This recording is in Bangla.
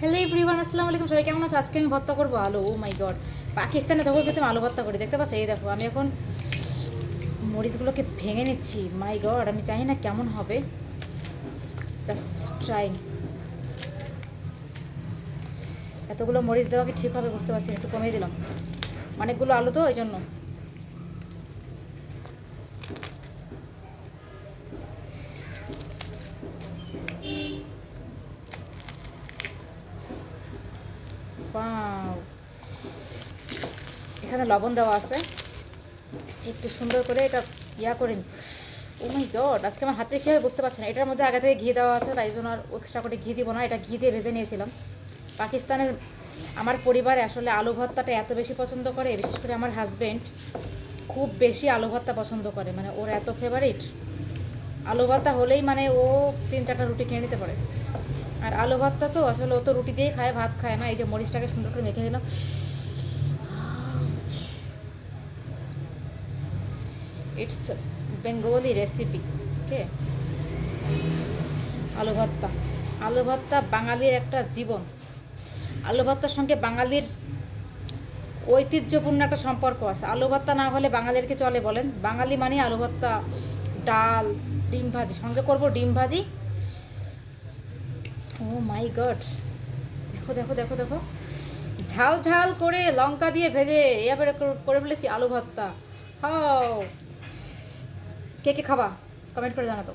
হ্যালো এভরিওয়ান, আসসালামু আলাইকুম। সবাই কেমন আছো? আজকে আমি ভর্তা করবো আলু। ও মাই গড, পাকিস্তানে তখন পেতে আমি আলু ভর্তা করি, দেখতে পাচ্ছ? এই দেখো, আমি এখন মরিচগুলোকে ভেঙে নিচ্ছি। মাই গড, আমি জানি না কেমন হবে, জাস্ট ট্রাইং। এতগুলো মরিচ দেওয়া কি ঠিক হবে বুঝতে পারছি না, একটু কমিয়ে দিলাম, অনেকগুলো আলু তো ওই জন্য। Wow, এখানে লবণ দেওয়া আছে, একটু সুন্দর করে এটা করে নি। ও মাই গড, আজকে আমার হাতে কী হবে বুঝতে পারছি না। এটার মধ্যে আগে থেকে ঘি দেওয়া আছে, তাই জন্য আর এক্সট্রা করে ঘি দিব না, এটা ঘি দিয়ে ভেজে নিয়েছিলাম। পাকিস্তানের আমার পরিবারে আসলে আলু ভর্তাটা এত বেশি পছন্দ করে, বিশেষ করে আমার হাজব্যান্ড খুব বেশি আলু ভর্তা পছন্দ করে, মানে ওর এত ফেভারিট। আলু ভর্তা হলেই মানে ও 3-4টা রুটি খেয়ে নিতে পারে। আর আলু ভর্তা তো আসলে ও তো রুটি দিয়েই খায়, ভাত খায় না। এই যে মরিচটাকে সুন্দর করে মেখে নিলাম। It's Bengali recipe. ওকে, আলু ভর্তা। আলু ভর্তা বাঙালির একটা জীবন। আলু ভর্তার সঙ্গে বাঙালির ঐতিহ্যপূর্ণ একটা সম্পর্ক আছে। আলু ভর্তা না হলে বাঙালির কি চলে বলেন? বাঙালি মানে আলু ভর্তা, ডাল, ডিম ভাজি, সঙ্গে করব ডিম ভাজি। ও মাই গড, দেখো দেখো দেখো দেখো, ঝাল ঝাল করে লঙ্কা দিয়ে ভেজে এবারে করে ফেলেছি আলু ভর্তা। হাও, কে কে খাবা কমেন্ট করে জানাতো।